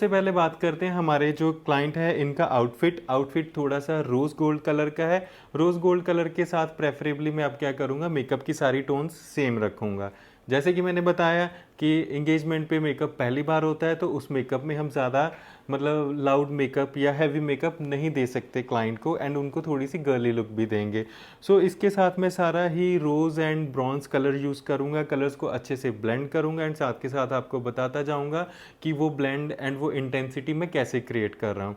सबसे पहले बात करते हैं हमारे जो क्लाइंट है इनका आउटफिट थोड़ा सा रोज़ गोल्ड कलर का है। रोज़ गोल्ड कलर के साथ प्रेफरेबली मैं अब क्या करूँगा, मेकअप की सारी टोन्स सेम रखूँगा। जैसे कि मैंने बताया कि एंगेजमेंट पे मेकअप पहली बार होता है, तो उस मेकअप में हम ज़्यादा मतलब लाउड मेकअप या हैवी मेकअप नहीं दे सकते क्लाइंट को, एंड उनको थोड़ी सी गर्ली लुक भी देंगे। सो इसके साथ मैं सारा ही रोज़ एंड ब्रॉन्ज कलर यूज़ करूँगा, कलर्स को अच्छे से ब्लेंड करूँगा, एंड साथ के साथ आपको बताता जाऊँगा कि वो ब्लेंड एंड वो इंटेंसिटी मैं कैसे क्रिएट कर रहा हूँ।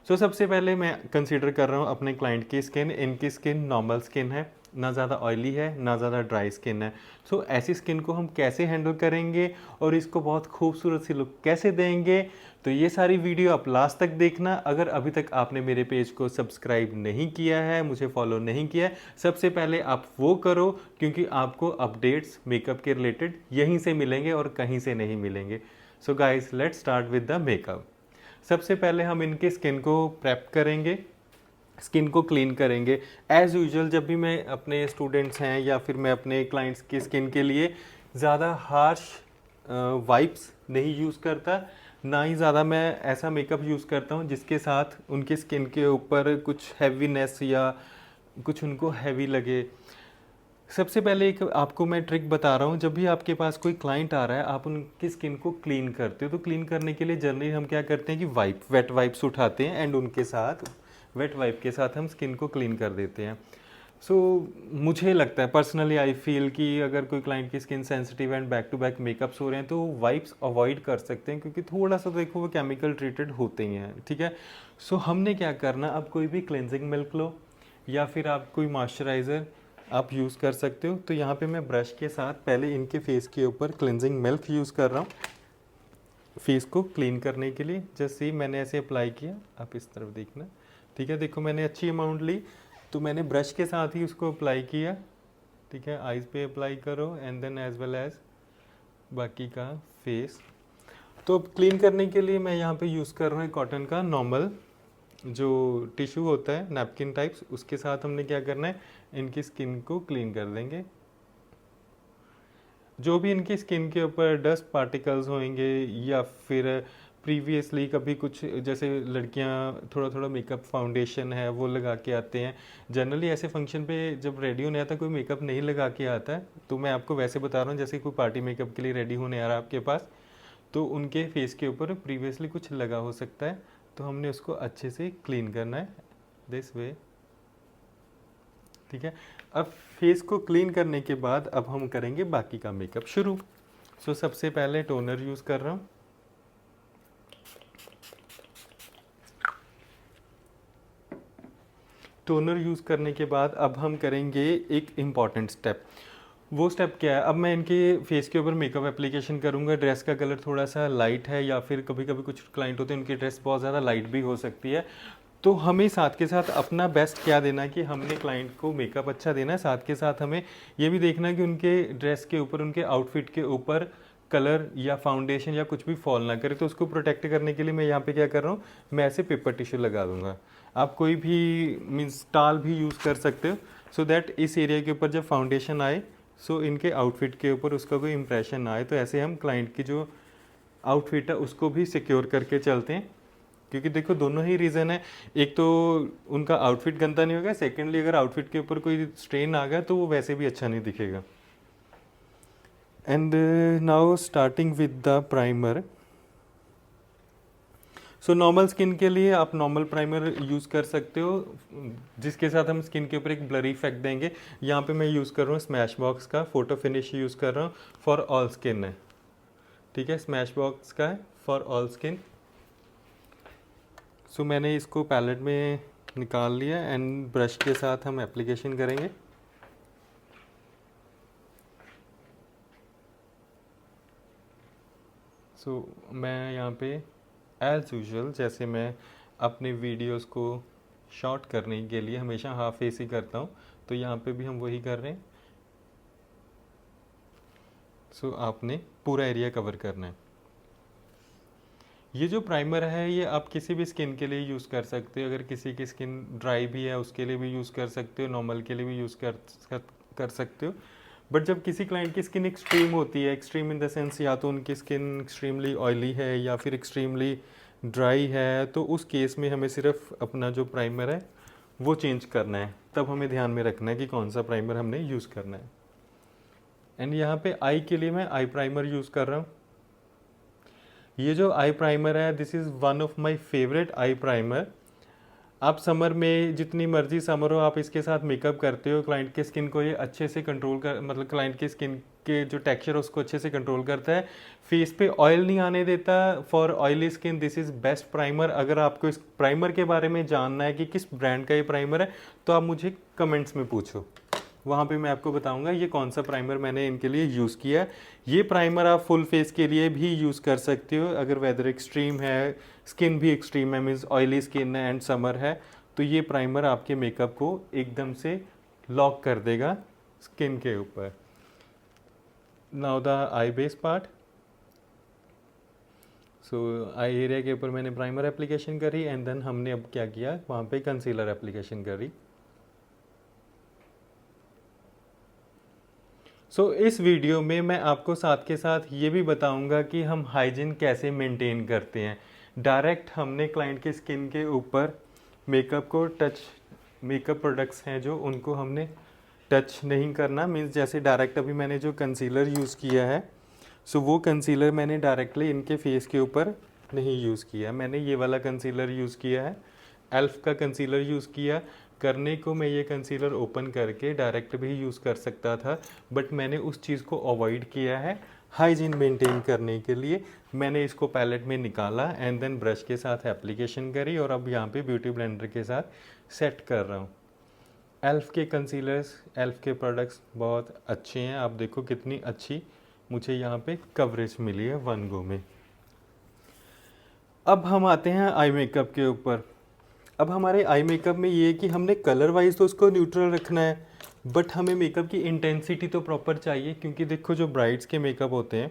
सो सबसे पहले मैं कंसीडर कर रहा हूँ अपने क्लाइंट की स्किन। इनकी स्किन नॉर्मल स्किन है, ना ज़्यादा ऑयली है ना ज़्यादा ड्राई स्किन है। सो ऐसी स्किन को हम कैसे हैंडल करेंगे और इसको बहुत खूबसूरत सी लुक कैसे देंगे, तो ये सारी वीडियो आप लास्ट तक देखना। अगर अभी तक आपने मेरे पेज को सब्सक्राइब नहीं किया है, मुझे फॉलो नहीं किया है, सबसे पहले आप वो करो, क्योंकि आपको अपडेट्स मेकअप के रिलेटेड यहीं से मिलेंगे और कहीं से नहीं मिलेंगे। So guys, let's start with the makeup. सबसे पहले हम इनके स्किन को प्रेप करेंगे, स्किन को क्लीन करेंगे। एज़ यूजुअल जब भी मैं अपने स्टूडेंट्स हैं या फिर मैं अपने क्लाइंट्स की स्किन के लिए ज़्यादा हार्श वाइप्स नहीं यूज़ करता, ना ही ज़्यादा मैं ऐसा मेकअप यूज़ करता हूँ जिसके साथ उनके स्किन के ऊपर कुछ हैवीनेस या कुछ उनको हैवी लगे। सबसे पहले एक आपको मैं ट्रिक बता रहा हूँ। जब भी आपके पास कोई क्लाइंट आ रहा है, आप उनकी स्किन को क्लीन करते हो, तो क्लीन करने के लिए जनरली हम क्या करते हैं कि वेट वाइप्स उठाते हैं एंड उनके साथ वेट वाइप के साथ हम स्किन को क्लीन कर देते हैं। सो मुझे लगता है पर्सनली आई फील कि अगर कोई क्लाइंट की skin sensitive and back to back makeups हो रहे हैं तो वाइप्स अवॉइड कर सकते हैं, क्योंकि थोड़ा सा देखो वो केमिकल ट्रीटेड होते ही हैं, ठीक है। सो हमने क्या करना, अब कोई भी क्लेंजिंग मिल्क लो या फिर आप कोई मॉइस्चराइज़र आप यूज़ कर सकते हो। तो यहाँ पे मैं ब्रश के साथ पहले इनके फेस के ऊपर क्लेंजिंग मिल्क यूज़ कर रहा हूँ फेस को क्लीन करने के लिए। जैसे ही मैंने ऐसे अप्लाई किया, आप इस तरफ देखना, ठीक है। देखो मैंने अच्छी अमाउंट ली, तो मैंने ब्रश के साथ ही उसको अप्लाई किया, ठीक है। आइज़ पे अप्लाई करो and then as well as बाकी का फेस। तो अब क्लीन करने के लिए मैं यहाँ पे यूज़ कर रहा हूँ कॉटन का नॉर्मल जो टिश्यू होता है, नैपकिन टाइप्स, उसके साथ हमने क्या करना है, इनकी स्किन को क्लीन कर देंगे। जो भी इनकी स्किन के ऊपर डस्ट पार्टिकल्स होंगे या फिर प्रीवियसली कभी कुछ, जैसे लड़कियां थोड़ा थोड़ा मेकअप फाउंडेशन है वो लगा के आते हैं। जनरली ऐसे फंक्शन पे जब रेडी होने आता कोई मेकअप नहीं लगा के आता है, तो मैं आपको वैसे बता रहा हूँ जैसे कोई पार्टी मेकअप के लिए रेडी होने आ रहा है आपके पास, तो उनके फेस के ऊपर प्रीवियसली कुछ लगा हो सकता है, तो हमने उसको अच्छे से क्लीन करना है दिस वे, ठीक है। अब फेस को क्लीन करने के बाद अब हम करेंगे बाकी का मेकअप शुरू। सो सबसे पहले टोनर यूज़ कर रहा हूँ। टोनर यूज़ करने के बाद अब हम करेंगे एक इम्पॉर्टेंट स्टेप। वो स्टेप क्या है, अब मैं इनके फेस के ऊपर मेकअप एप्लीकेशन करूँगा। ड्रेस का कलर थोड़ा सा लाइट है या फिर कभी कभी कुछ क्लाइंट होते हैं उनकी ड्रेस बहुत ज़्यादा लाइट भी हो सकती है, तो हमें साथ के साथ अपना बेस्ट क्या देना है कि हमने क्लाइंट को मेकअप अच्छा देना है, साथ के साथ हमें ये भी देखना है कि उनके ड्रेस के ऊपर, उनके आउटफिट के ऊपर कलर या फाउंडेशन या कुछ भी फॉल ना करे। तो उसको प्रोटेक्ट करने के लिए मैं यहाँ पे क्या कर रहा हूँ, मैं ऐसे पेपर टिश्यू लगा दूंगा। आप कोई भी मीन्स टाल भी यूज़ कर सकते हो, सो दैट इस एरिया के ऊपर जब फाउंडेशन आए, सो इनके आउटफिट के ऊपर उसका कोई इंप्रेशन ना आए। तो ऐसे हम क्लाइंट की जो आउटफिट है उसको भी सिक्योर करके चलते हैं, क्योंकि देखो दोनों ही रीज़न है। एक तो उनका आउटफिट गंदा नहीं होगा, सेकेंडली अगर आउटफिट के ऊपर कोई स्ट्रेन आ गया तो वो वैसे भी अच्छा नहीं दिखेगा। And now starting with the primer. So normal skin के लिए आप नॉर्मल प्राइमर यूज़ कर सकते हो, जिसके साथ हम स्किन के ऊपर एक ब्लरी इफेक्ट देंगे। यहाँ पे मैं यूज़ कर रहा हूँ स्मैश बॉक्स का फोटो फिनिश यूज़ कर रहा हूँ, फॉर ऑल स्किन है, ठीक है। स्मैश बॉक्स का है फॉर ऑल स्किन। सो मैंने इसको पैलेट में निकाल लिया एंड ब्रश के साथ हम एप्लीकेशन करेंगे। मैं यहाँ पे एज यूजुअल जैसे मैं अपने वीडियोस को शॉर्ट करने के लिए हमेशा हाफ फेस ही करता हूँ, तो यहाँ पे भी हम वही कर रहे हैं। आपने पूरा एरिया कवर करना है। ये जो प्राइमर है ये आप किसी भी स्किन के लिए यूज़ कर सकते हो। अगर किसी की स्किन ड्राई भी है उसके लिए भी यूज़ कर सकते हो, नॉर्मल के लिए भी यूज़ कर सकते हो। बट जब किसी क्लाइंट की स्किन एक्सट्रीम होती है, एक्सट्रीम इन द सेंस या तो उनकी स्किन एक्सट्रीमली ऑयली है या फिर एक्सट्रीमली ड्राई है, तो उस केस में हमें सिर्फ अपना जो प्राइमर है वो चेंज करना है। तब हमें ध्यान में रखना है कि कौन सा प्राइमर हमने यूज़ करना है। एंड यहाँ पे आई के लिए मैं आई प्राइमर यूज़ कर रहा हूँ। ये जो आई प्राइमर है, this is one of my favourite eye primer. आप समर में जितनी मर्जी समर हो, आप इसके साथ मेकअप करते हो, क्लाइंट के स्किन को ये अच्छे से कंट्रोल कर, मतलब क्लाइंट के स्किन के जो टेक्सचर है उसको अच्छे से कंट्रोल करता है। फेस पे ऑयल नहीं आने देता। For oily skin this is best primer. अगर आपको इस प्राइमर के बारे में जानना है कि किस ब्रांड का ये प्राइमर है, तो आप मुझे कमेंट्स में पूछो, वहाँ पे मैं आपको बताऊंगा ये कौन सा प्राइमर मैंने इनके लिए यूज़ किया है। ये प्राइमर आप फुल फेस के लिए भी यूज़ कर सकते हो। अगर वेदर एक्सट्रीम है, स्किन भी एक्सट्रीम है, मीन्स ऑयली स्किन है एंड समर है, तो ये प्राइमर आपके मेकअप को एकदम से लॉक कर देगा स्किन के ऊपर। Now the I base part. So eye area के ऊपर मैंने प्राइमर एप्लीकेशन करी एंड देन हमने अब क्या किया, वहाँ पे कंसीलर एप्लीकेशन करी। इस वीडियो में मैं आपको साथ के साथ ये भी बताऊंगा कि हम हाइजीन कैसे मेंटेन करते हैं। डायरेक्ट हमने क्लाइंट के स्किन के ऊपर मेकअप को टच, मेकअप प्रोडक्ट्स हैं जो उनको हमने टच नहीं करना। मीन्स जैसे डायरेक्ट अभी मैंने जो कंसीलर यूज़ किया है, वो कंसीलर मैंने डायरेक्टली इनके फेस के ऊपर नहीं यूज़ किया। मैंने ये वाला कंसीलर यूज़ किया है, एल्फ का कंसीलर यूज़ किया। करने को मैं ये कंसीलर ओपन करके डायरेक्ट भी यूज़ कर सकता था, बट मैंने उस चीज़ को अवॉइड किया है हाइजीन मेंटेन करने के लिए। मैंने इसको पैलेट में निकाला एंड देन ब्रश के साथ एप्लीकेशन करी और अब यहाँ पे ब्यूटी ब्लेंडर के साथ सेट कर रहा हूँ। एल्फ के कंसीलर्स, एल्फ के प्रोडक्ट्स बहुत अच्छे हैं। आप देखो कितनी अच्छी मुझे यहाँ पे कवरेज मिली है वन गो में। अब हम आते हैं आई मेकअप के ऊपर। अब हमारे आई मेकअप में ये है कि हमने कलर वाइज तो उसको न्यूट्रल रखना है, बट हमें मेकअप की इंटेंसिटी तो प्रॉपर चाहिए। क्योंकि देखो जो ब्राइड्स के मेकअप होते हैं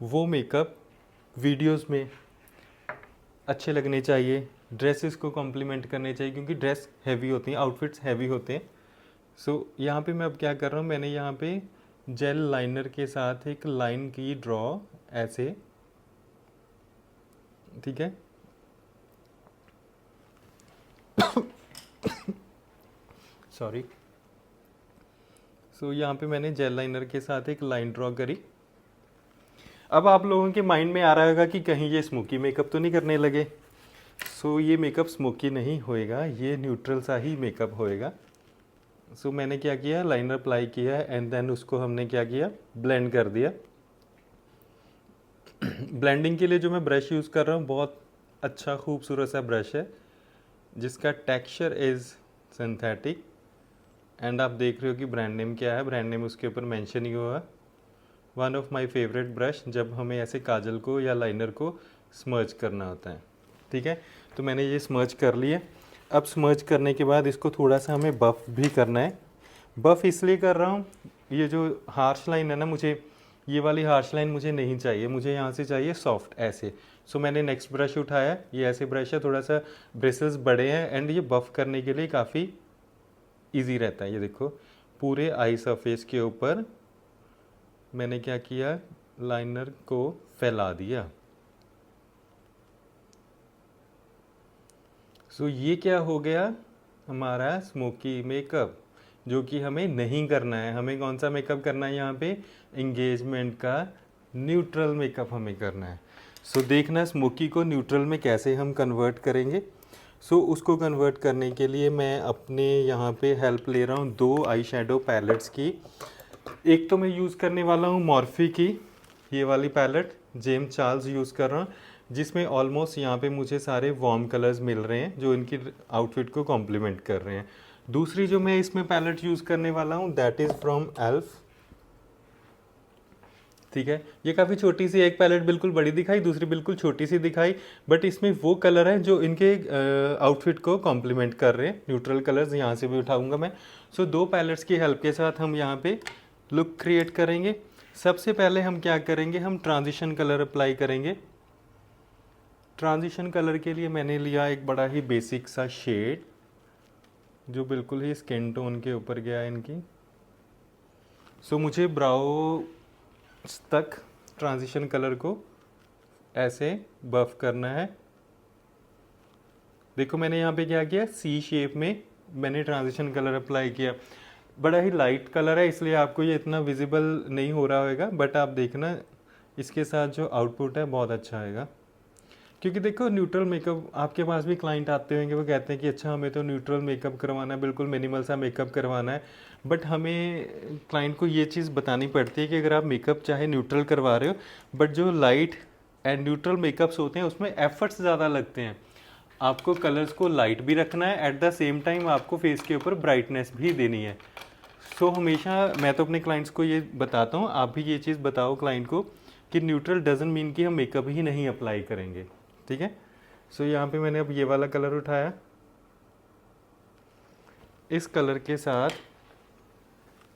वो मेकअप वीडियोस में अच्छे लगने चाहिए, ड्रेसेस को कॉम्प्लीमेंट करने चाहिए, क्योंकि ड्रेस हैवी होती हैं, आउटफिट्स हैवी होते हैं। यहाँ पे मैं अब क्या कर रहा हूँ, मैंने यहाँ पे जेल लाइनर के साथ एक लाइन की ड्रॉ ऐसे, ठीक है। सॉरी। यहाँ पे मैंने जेल लाइनर के साथ एक लाइन ड्रॉ करी। अब आप लोगों के माइंड में आ रहा होगा कि कहीं ये स्मोकी मेकअप तो नहीं करने लगे। ये मेकअप स्मोकी नहीं होएगा, ये न्यूट्रल सा ही मेकअप होएगा। मैंने क्या किया, लाइनर अप्लाई किया एंड देन उसको हमने क्या किया, ब्लेंड कर दिया। ब्लेंडिंग के लिए जो मैं ब्रश यूज़ कर रहा हूँ बहुत अच्छा खूबसूरत सा ब्रश है जिसका टेक्सचर इज़ सिंथेटिक। एंड आप देख रहे हो कि ब्रांड नेम क्या है, ब्रांड नेम उसके ऊपर मेंशन ही हुआ। One of my favourite brush जब हमें ऐसे काजल को या लाइनर को स्मर्ज करना होता है, ठीक है। तो मैंने ये स्मर्ज कर लिया। अब स्मर्ज करने के बाद इसको थोड़ा सा हमें बफ़ भी करना है। बफ़ इसलिए कर रहा हूँ, ये जो हार्श लाइन है ना, मुझे ये वाली हार्श लाइन मुझे नहीं चाहिए, मुझे यहाँ से चाहिए सॉफ्ट ऐसे। मैंने नेक्स्ट ब्रश उठाया, ये ऐसे ब्रश है, थोड़ा सा ब्रिसल्स बड़े हैं एंड ये बफ़ करने के लिए काफ़ी ईजी रहता है। ये देखो पूरे आई सरफेस के ऊपर मैंने क्या किया, लाइनर को फैला दिया। ये क्या हो गया हमारा स्मोकी मेकअप, जो कि हमें नहीं करना है। हमें कौन सा मेकअप करना है, यहाँ पे एंगेजमेंट का न्यूट्रल मेकअप हमें करना है। देखना स्मोकी को न्यूट्रल में कैसे हम कन्वर्ट करेंगे। उसको कन्वर्ट करने के लिए मैं अपने यहाँ पे हेल्प ले रहा हूँ दो आई शेडो पैलेट्स की। एक तो मैं यूज़ करने वाला हूँ मॉर्फी की ये वाली पैलेट, जेम्स चार्ल्स यूज़ कर रहा हूँ, जिसमें ऑलमोस्ट यहाँ पे मुझे सारे वार्म कलर्स मिल रहे हैं जो इनकी आउटफिट को कॉम्प्लीमेंट कर रहे हैं। दूसरी जो मैं इसमें पैलेट यूज़ करने वाला हूँ दैट इज़ फ्रॉम एल्फ, ठीक है। ये काफ़ी छोटी सी, एक पैलेट बिल्कुल बड़ी दिखाई, दूसरी बिल्कुल छोटी सी दिखाई, बट इसमें वो कलर हैं जो इनके आउटफिट को कॉम्प्लीमेंट कर रहे हैं। न्यूट्रल कलर्स यहाँ से भी उठाऊंगा मैं। दो पैलेट्स की हेल्प के साथ हम यहाँ पे लुक क्रिएट करेंगे। सबसे पहले हम क्या करेंगे, हम ट्रांजिशन कलर अप्लाई करेंगे। ट्रांजिशन कलर के लिए मैंने लिया एक बड़ा ही बेसिक सा शेड जो बिल्कुल ही स्किन टोन के ऊपर गया इनकी। मुझे ब्राउ तक ट्रांजिशन कलर को ऐसे बफ करना है देखो मैंने यहाँ पे क्या किया, सी शेप में मैंने ट्रांजिशन कलर अप्लाई किया। बड़ा ही लाइट कलर है इसलिए आपको ये इतना विजिबल नहीं हो रहा होगा, बट आप देखना इसके साथ जो आउटपुट है बहुत अच्छा आएगा। क्योंकि देखो न्यूट्रल मेकअप, आपके पास भी क्लाइंट आते होंगे, वो कहते हैं कि अच्छा हमें तो न्यूट्रल मेकअप करवाना है, बिल्कुल मिनिमल सा मेकअप करवाना है। बट हमें क्लाइंट को ये चीज़ बतानी पड़ती है कि अगर आप मेकअप चाहे न्यूट्रल करवा रहे हो, बट जो लाइट एंड न्यूट्रल मेकअप्स होते हैं उसमें एफर्ट्स ज़्यादा लगते हैं। आपको कलर्स को लाइट भी रखना है, एट द सेम टाइम आपको फेस के ऊपर ब्राइटनेस भी देनी है। सो हमेशा मैं तो अपने क्लाइंट्स को ये बताता हूँ, आप भी ये चीज़ बताओ क्लाइंट को कि न्यूट्रल डजंट मीन कि हम मेकअप ही नहीं अप्लाई करेंगे, ठीक है। सो यहाँ पे मैंने अब ये वाला कलर उठाया, इस कलर के साथ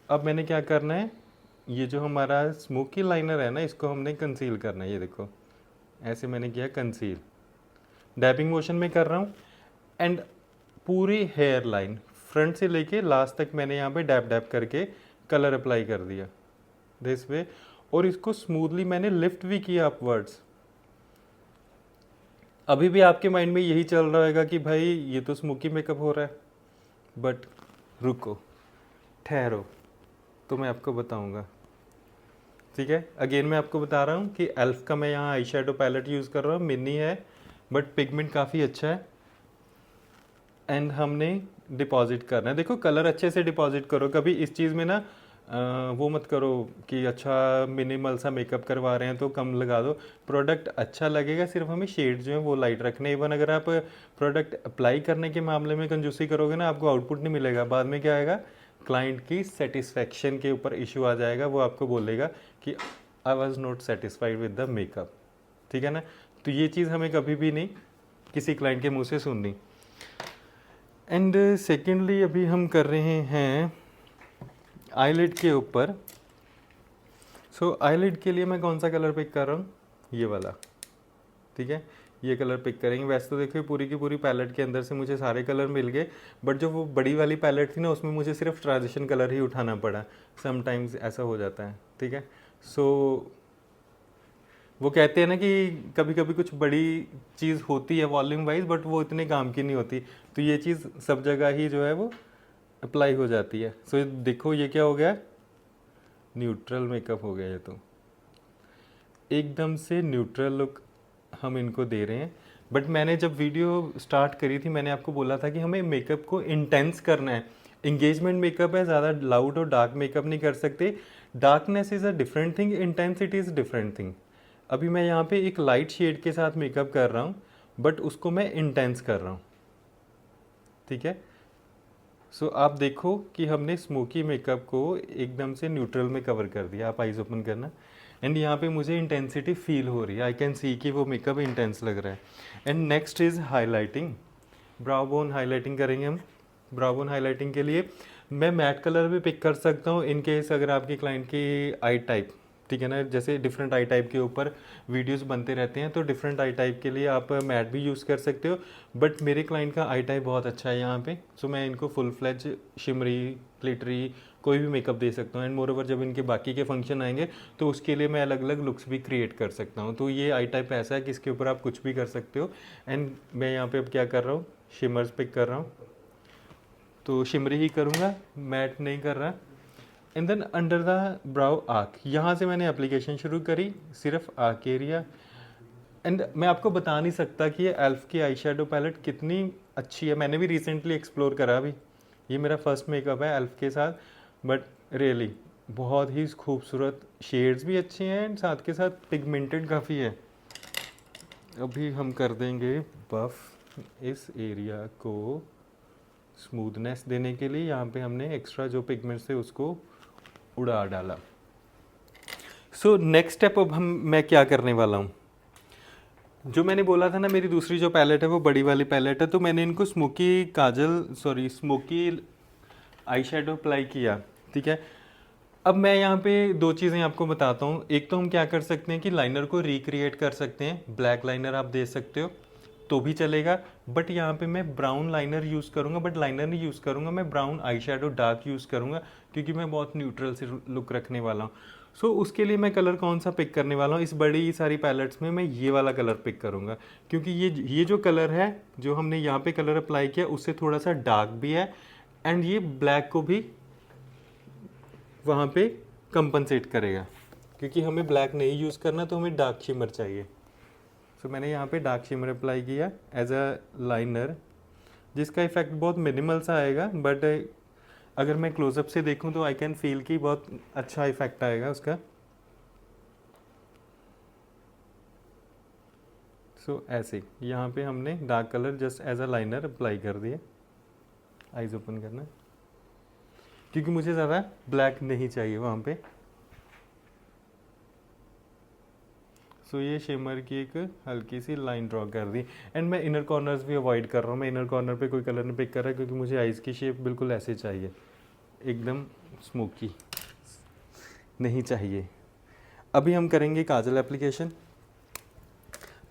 अब मैंने क्या करना है, ये जो हमारा स्मोकी लाइनर है ना, इसको हमने कंसील करना है। ये देखो ऐसे मैंने किया कंसील, डैपिंग मोशन में कर रहा हूँ। एंड पूरी हेयर लाइन फ्रंट से लेके लास्ट तक मैंने यहाँ पे डैप डैप करके कलर अप्लाई कर दिया दिस वे, और इसको स्मूथली मैंने लिफ्ट भी किया अपवर्ड्स। अभी भी आपके माइंड में यही चल रहा होगा कि भाई ये तो स्मोकी मेकअप हो रहा है, बट रुको, ठहरो, तो मैं आपको बताऊंगा, ठीक है। अगेन मैं आपको बता रहा हूँ कि एल्फ का मैं यहाँ आई शेडो पैलेट यूज़ कर रहा हूँ, मिनी है बट पिगमेंट काफ़ी अच्छा है। एंड हमने डिपॉजिट करना है, देखो कलर अच्छे से डिपॉजिट करो, कभी इस चीज़ में ना वो मत करो कि अच्छा मिनिमल सा मेकअप करवा रहे हैं तो कम लगा दो। प्रोडक्ट अच्छा लगेगा, सिर्फ हमें शेड जो है वो लाइट रखने। इवन अगर आप प्रोडक्ट अप्लाई करने के मामले में कंजूसी करोगे ना, आपको आउटपुट नहीं मिलेगा। बाद में क्या आएगा, क्लाइंट की सेटिस्फेक्शन के ऊपर इशू आ जाएगा, वो आपको बोलेगा कि I was not satisfied with the makeup, ठीक है ना। तो ये चीज़ हमें कभी भी नहीं किसी क्लाइंट के मुँह से सुननी। एंड सेकेंडली अभी हम कर रहे हैं आईलिड के ऊपर। सो आईलिड के लिए मैं कौन सा कलर पिक कर रहा हूँ, ये वाला, ठीक है। ये कलर पिक करेंगे। वैसे तो देखिए पूरी की पूरी पैलेट के अंदर से मुझे सारे कलर मिल गए, बट जो वो बड़ी वाली पैलेट थी ना, उसमें मुझे सिर्फ ट्रांजिशन कलर ही उठाना पड़ा। समटाइम्स ऐसा हो जाता है, ठीक है। सो वो कहते हैं ना कि कभी कभी कुछ बड़ी चीज़ होती है वॉल्यूम वाइज, बट वो इतने काम की नहीं होती। तो ये चीज़ सब जगह ही जो है वो अप्लाई हो जाती है। सो देखो ये क्या हो गया, न्यूट्रल मेकअप हो गया। ये तो एकदम से न्यूट्रल लुक हम इनको दे रहे हैं। बट मैंने जब वीडियो स्टार्ट करी थी, मैंने आपको बोला था कि हमें मेकअप को इंटेंस करना है। इंगेजमेंट मेकअप है, ज़्यादा लाउड और डार्क मेकअप नहीं कर सकते। Darkness is a different thing, intensity is different thing. अभी मैं यहाँ पे एक लाइट शेड के साथ मेकअप कर रहा हूँ, बट उसको मैं इंटेंस कर रहा हूँ, ठीक है। सो आप देखो कि हमने स्मोकी मेकअप को एकदम से न्यूट्रल में कवर कर दिया। आप आइज ओपन करना, एंड यहाँ पे मुझे इंटेंसिटी फील हो रही है, आई कैन सी कि वो मेकअप इंटेंस लग रहा है। And next is highlighting, brow bone highlighting करेंगे हम। ब्राउ बोन हाईलाइटिंग के लिए मैं मैट कलर भी पिक कर सकता हूँ, इन केस अगर आपकी क्लाइंट की आई टाइप, ठीक है ना, जैसे डिफरेंट आई टाइप के ऊपर वीडियोस बनते रहते हैं, तो डिफरेंट आई टाइप के लिए आप मैट भी यूज़ कर सकते हो। बट मेरे क्लाइंट का आई टाइप बहुत अच्छा है यहाँ पे, सो मैं इनको फुल फ्लेज शिमरी ग्लिटरी कोई भी मेकअप दे सकता हूँ। एंड मोर ओवर जब इनके बाकी के फंक्शन आएंगे तो उसके लिए मैं अलग अलग लुक्स भी क्रिएट कर सकता हूँ। तो ये आई टाइप ऐसा है कि इसके ऊपर आप कुछ भी कर सकते हो। एंड मैं यहाँ पे अब क्या कर रहा हूँ, शिमर्स पिक कर रहा हूँ, तो शिमरी ही करूँगा, मैट नहीं कर रहा। And then under the brow arch, यहाँ से मैंने एप्लीकेशन शुरू करी, सिर्फ आर्क एरिया। एंड मैं आपको बता नहीं सकता कि ये एल्फ की आई शेडो पैलेट कितनी अच्छी है। मैंने भी रिसेंटली एक्सप्लोर करा, अभी ये मेरा फर्स्ट मेकअप है एल्फ के साथ, बट रियली बहुत ही खूबसूरत, शेड्स भी अच्छे हैं एंड साथ के साथ पिगमेंटेड काफ़ी है। अभी हम कर देंगे बफ इस एरिया को स्मूथनेस देने के लिए। यहाँ पे हमने एक्स्ट्रा जो पिगमेंट्स थे उसको उड़ा डाला। सो नेक्स्ट स्टेप अब मैं क्या करने वाला हूँ, जो मैंने बोला था ना मेरी दूसरी जो पैलेट है वो बड़ी वाली पैलेट है, तो मैंने इनको स्मोकी आई शेडो अप्लाई किया, ठीक है। अब मैं यहाँ पे दो चीज़ें आपको बताता हूँ। एक तो हम क्या कर सकते हैं कि लाइनर को रिक्रिएट कर सकते हैं, ब्लैक लाइनर आप दे सकते हो तो भी चलेगा, बट यहाँ पे मैं ब्राउन लाइनर यूज़ करूँगा, बट लाइनर नहीं यूज़ करूँगा, मैं brown eye shadow dark use करूँगा, क्योंकि मैं बहुत न्यूट्रल से लुक रखने वाला हूँ। सो उसके लिए मैं कलर कौन सा पिक करने वाला हूँ, इस बड़ी सारी पैलेट्स में मैं ये वाला कलर पिक करूँगा, क्योंकि ये जो कलर है जो हमने यहाँ पे कलर अप्लाई किया उससे थोड़ा सा डार्क भी है, एंड ये ब्लैक को भी वहाँ पे कंपनसेट करेगा, क्योंकि हमें ब्लैक नहीं यूज़ करना, तो हमें डार्क शिमर चाहिए। सो मैंने यहाँ पे डार्क शिमर अप्लाई किया एज अ लाइनर, जिसका इफेक्ट बहुत मिनिमल सा आएगा, बट अगर मैं क्लोजअप से देखूँ तो आई कैन फील कि बहुत अच्छा इफेक्ट आएगा उसका। सो ऐसे यहाँ पे हमने dark colour just as a liner apply कर दिया। आइज ओपन करना, क्योंकि मुझे ज़्यादा ब्लैक नहीं चाहिए वहाँ पे। सो ये शिमर की एक हल्की सी लाइन ड्रॉ कर दी, एंड मैं इनर कॉर्नर्स भी अवॉइड कर रहा हूँ। मैं इनर कॉर्नर पे कोई कलर नहीं पिक कर रहा, क्योंकि मुझे आइज़ की शेप बिल्कुल ऐसे चाहिए, एकदम स्मोकी नहीं चाहिए। अभी हम करेंगे काजल एप्लीकेशन।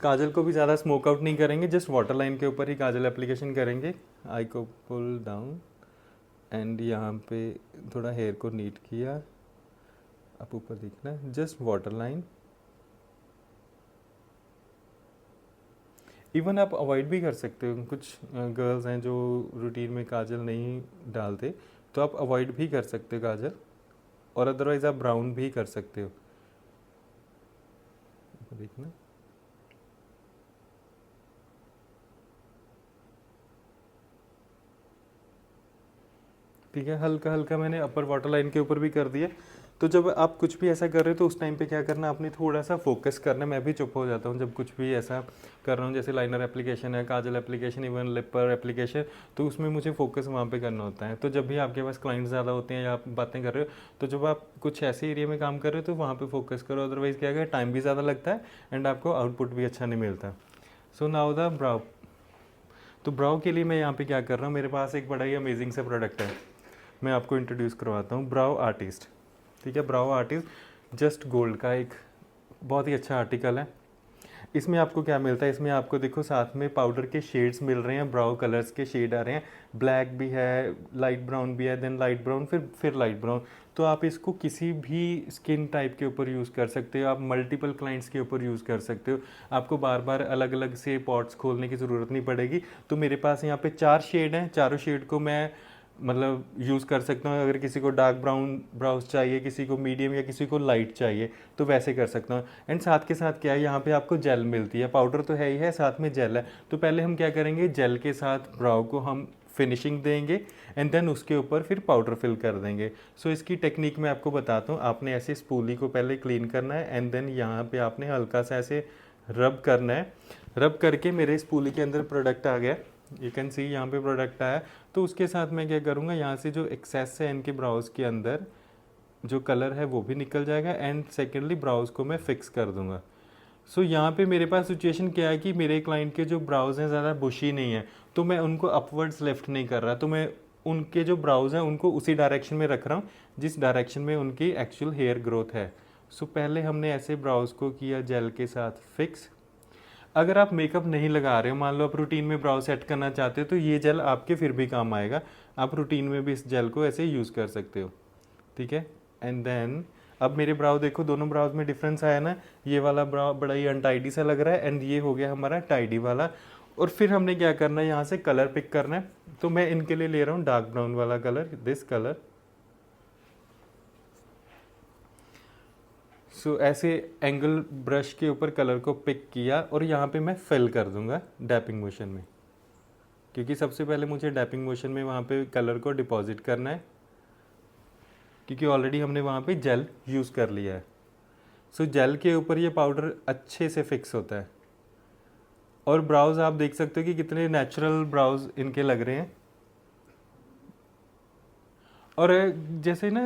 काजल को भी ज़्यादा स्मोक आउट नहीं करेंगे, जस्ट वाटर लाइन के ऊपर ही काजल एप्लीकेशन करेंगे। आई को पुल डाउन एंड यहाँ पे थोड़ा हेयर को नीट किया, अब ऊपर दिखना, जस्ट वाटर लाइन। इवन आप अवॉइड भी कर सकते हो, कुछ गर्ल्स हैं जो रूटीन में काजल नहीं डालते, तो आप अवॉइड भी कर सकते हो काजल, और अदरवाइज आप ब्राउन भी कर सकते हो। देखना, ठीक है, हल्का हल्का मैंने अपर वाटर लाइन के ऊपर भी कर दिया। तो जब आप कुछ भी ऐसा कर रहे हो तो उस टाइम पे क्या करना, आपने थोड़ा सा फोकस करना। मैं भी चुप हो जाता हूँ जब कुछ भी ऐसा कर रहा हूँ, जैसे लाइनर एप्लीकेशन है, काजल एप्लीकेशन, इवन लिपर एप्लीकेशन, तो उसमें मुझे फोकस वहाँ पे करना होता है। तो जब भी आपके पास क्लाइंट ज़्यादा होते हैं या आप बातें कर रहे हो, तो जब आप कुछ ऐसे एरिया में काम कर रहे हो तो वहाँ पर फोकस करो, अदरवाइज़ क्या है, टाइम भी ज़्यादा लगता है एंड आपको आउटपुट भी अच्छा नहीं मिलता। सो नाउ द ब्राउ। तो ब्राउ के लिए मैं यहाँ पे क्या कर रहा हूँ, मेरे पास एक बड़ा ही अमेजिंग सा प्रोडक्ट है, मैं आपको इंट्रोड्यूस करवाता हूँ। ब्राउ आर्टिस्ट, ठीक है, ब्राउ आर्टिस्ट जस्ट गोल्ड का एक बहुत ही अच्छा आर्टिकल है। इसमें आपको क्या मिलता है, इसमें आपको देखो साथ में पाउडर के शेड्स मिल रहे हैं, ब्राउ कलर्स के शेड आ रहे हैं, ब्लैक भी है, लाइट ब्राउन भी है, देन लाइट ब्राउन, फिर लाइट ब्राउन। तो आप इसको किसी भी स्किन टाइप के ऊपर यूज़ कर सकते हो, आप मल्टीपल क्लाइंट्स के ऊपर यूज़ कर सकते हो, आपको बार बार अलग अलग से पॉट्स खोलने की ज़रूरत नहीं पड़ेगी। तो मेरे पास यहाँ पे 4 शेड हैं, चारों शेड को मैं मतलब यूज़ कर सकता हूँ। अगर किसी को डार्क ब्राउन ब्राउज चाहिए, किसी को मीडियम या किसी को लाइट चाहिए, तो वैसे कर सकता हूँ। एंड साथ के साथ क्या है, यहाँ पे आपको जेल मिलती है, पाउडर तो है ही है, साथ में जेल है। तो पहले हम क्या करेंगे, जेल के साथ ब्राउ को हम फिनिशिंग देंगे एंड देन उसके ऊपर फिर पाउडर फिल कर देंगे। सो इसकी टेक्निक मैं आपको बताता हूँ। आपने ऐसे स्पूली को पहले क्लीन करना है एंड देन यहाँ पे आपने हल्का सा ऐसे रब करना है। रब करके मेरे स्पूली के अंदर प्रोडक्ट आ गया, यू कैन सी यहाँ पे प्रोडक्ट आया। तो उसके साथ मैं क्या करूँगा, यहाँ से जो एक्सेस है इनके ब्राउज के अंदर जो कलर है वो भी निकल जाएगा, एंड सेकेंडली ब्राउज को मैं फिक्स कर दूंगा। सो यहाँ पे मेरे पास सिचुएशन क्या है कि मेरे क्लाइंट के जो ब्राउज हैं ज़्यादा बुशी नहीं है, तो मैं उनको अपवर्ड्स लेफ्ट नहीं कर रहा, तो मैं उनके जो ब्राउज हैं उनको उसी डायरेक्शन में रख रहा हूँ जिस डायरेक्शन में उनकी एक्चुअल हेयर ग्रोथ है। सो पहले हमने ऐसे ब्राउज को किया जेल के साथ फिक्स। अगर आप मेकअप नहीं लगा रहे हो, मान लो आप रूटीन में ब्राउ सेट करना चाहते हो, तो ये जेल आपके फिर भी काम आएगा। आप रूटीन में भी इस जेल को ऐसे यूज़ कर सकते हो, ठीक है। एंड देन अब मेरे ब्राउ देखो, दोनों ब्राउज में डिफरेंस आया ना, ये वाला ब्राउ बड़ा ही अनटाइडी सा लग रहा है एंड ये हो गया हमारा टाइडी वाला। और फिर हमने क्या करना है, यहाँ से कलर पिक करना है। तो मैं इनके लिए ले रहा हूँ डार्क ब्राउन वाला कलर, दिस कलर। सो ऐसे एंगल ब्रश के ऊपर कलर को पिक किया और यहाँ पे मैं फिल कर दूंगा डैपिंग मोशन में, क्योंकि सबसे पहले मुझे डैपिंग मोशन में वहाँ पे कलर को डिपॉजिट करना है, क्योंकि ऑलरेडी हमने वहाँ पे जेल यूज़ कर लिया है। सो जेल के ऊपर ये पाउडर अच्छे से फिक्स होता है। और ब्राउज आप देख सकते हो कि कितने नेचुरल ब्राउज इनके लग रहे हैं। और जैसे ना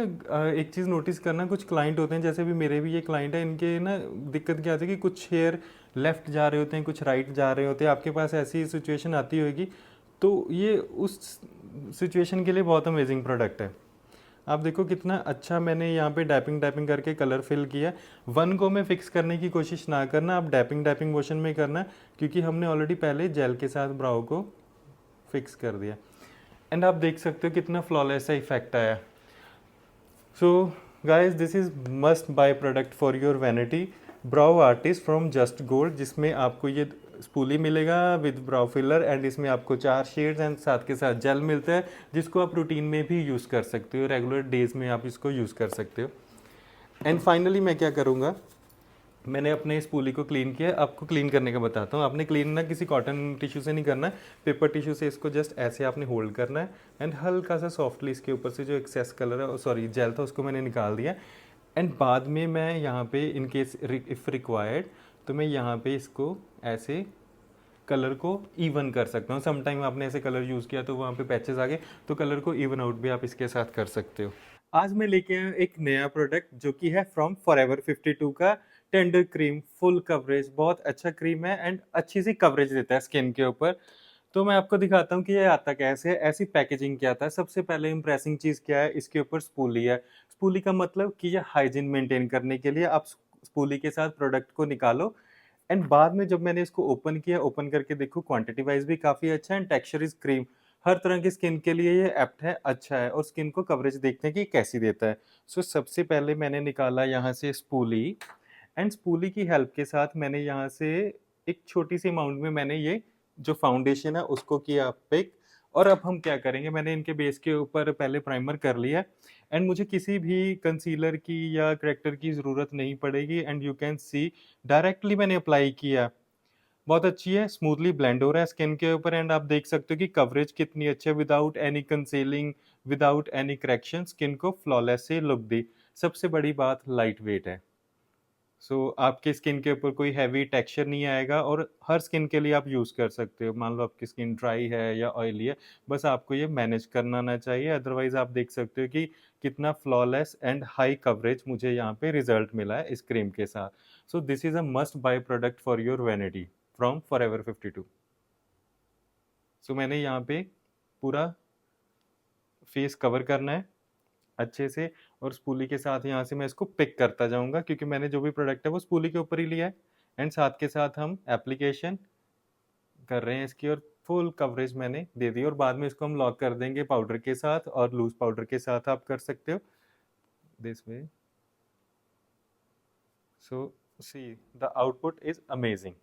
एक चीज़ नोटिस करना, कुछ क्लाइंट होते हैं, जैसे भी मेरे भी ये क्लाइंट है, इनके ना दिक्कत क्या आती है कि कुछ हेयर लेफ़्ट जा रहे होते हैं, कुछ राइट जा रहे होते हैं। आपके पास ऐसी सिचुएशन आती होगी, तो ये उस सिचुएशन के लिए बहुत अमेजिंग प्रोडक्ट है। आप देखो कितना अच्छा मैंने यहाँ पे डैपिंग डैपिंग करके कलर फिल किया। वन को में फिक्स करने की कोशिश ना करना, आप डैपिंग डैपिंग मोशन में करना, क्योंकि हमने ऑलरेडी पहले जेल के साथ ब्राउ को फिक्स कर दिया। एंड आप देख सकते हो कितना फ्लॉलेस सा इफेक्ट आया। So guys this is must by product for your vanity, brow artist from just gold, जिसमें आपको ये स्पूली मिलेगा विद ब्राउ फिलर, एंड इसमें आपको 4 शेड्स एंड साथ के साथ जेल मिलता है, जिसको आप रूटीन में भी यूज़ कर सकते हो, रेगुलर डेज में आप इसको यूज़ कर सकते हो। एंड फाइनली मैं क्या करूँगा, मैंने अपने इस पूली को क्लीन किया, आपको क्लीन करने का बताता हूँ। आपने क्लीन ना किसी कॉटन टिश्यू से नहीं करना है, पेपर टिश्यू से इसको जस्ट ऐसे आपने होल्ड करना है, एंड हल्का सा सॉफ्टली इसके ऊपर से जो एक्सेस कलर है, सॉरी जेल था, उसको मैंने निकाल दिया। एंड बाद में मैं यहाँ पे इन केस इफ़ रिक्वायर्ड, तो मैं यहाँ पे इसको ऐसे कलर को इवन कर सकता हूँ। समटाइम आपने ऐसे कलर यूज़ किया तो वहाँ पे पैचेस आ गए, तो कलर को इवन आउट भी आप इसके साथ कर सकते हो। आज मैं लेके आया हूँ एक नया प्रोडक्ट जो कि है फ्रॉम फॉरएवर 52 का टेंडर क्रीम फुल कवरेज। बहुत अच्छा क्रीम है एंड अच्छी सी कवरेज देता है स्किन के ऊपर। तो मैं आपको दिखाता हूँ कि ये आता कैसे है, ऐसी पैकेजिंग क्या आता है। सबसे पहले इम्प्रेसिंग चीज़ क्या है, इसके ऊपर स्पूली है। स्पूली का मतलब कि ये हाइजीन मेंटेन करने के लिए आप स्पूली के साथ प्रोडक्ट को निकालो। एंड बाद में जब मैंने इसको ओपन किया, ओपन करके देखो, क्वांटिटी वाइज भी काफ़ी अच्छा है एंड टेक्सचर इज क्रीम। हर तरह की स्किन के लिए ये एप्ट है, अच्छा है, और स्किन को कवरेज देखते हैं कि कैसी देता है। सो सबसे पहले मैंने निकाला यहाँ से स्पूली, एंड स्पूली की हेल्प के साथ मैंने यहाँ से एक छोटी सी अमाउंट में मैंने ये जो फाउंडेशन है उसको किया पिक। और अब हम क्या करेंगे, मैंने इनके बेस के ऊपर पहले प्राइमर कर लिया, एंड मुझे किसी भी कंसीलर की या करेक्टर की ज़रूरत नहीं पड़ेगी। And you can see directly मैंने अप्लाई किया, बहुत अच्छी है, स्मूथली ब्लेंड हो रहा है स्किन के ऊपर, एंड आप देख सकते हो कि कवरेज कितनी अच्छी है, without any concealing, without any correction, skin को फ्लॉलेस से लुक दी। सबसे बड़ी बात, लाइट वेट है। आपके स्किन के ऊपर कोई हैवी टेक्सचर नहीं आएगा, और हर स्किन के लिए आप यूज़ कर सकते हो। मान लो आपकी स्किन ड्राई है या ऑयली है, बस आपको ये मैनेज करना आना चाहिए। अदरवाइज आप देख सकते हो कि कितना फ्लॉलेस एंड हाई कवरेज मुझे यहाँ पे रिजल्ट मिला है इस क्रीम के साथ। So this is a must by product for your vanity from forever 52। सो मैंने यहाँ पे पूरा फेस कवर करना है अच्छे से, और स्पूली के साथ यहाँ से मैं इसको पिक करता जाऊंगा, क्योंकि मैंने जो भी प्रोडक्ट है वो स्पूली के ऊपर ही लिया है। एंड साथ के साथ हम एप्लीकेशन कर रहे हैं इसकी, और फुल कवरेज मैंने दे दी, और बाद में इसको हम लॉक कर देंगे पाउडर के साथ, और लूज पाउडर के साथ आप कर सकते हो this way. So see the output is amazing,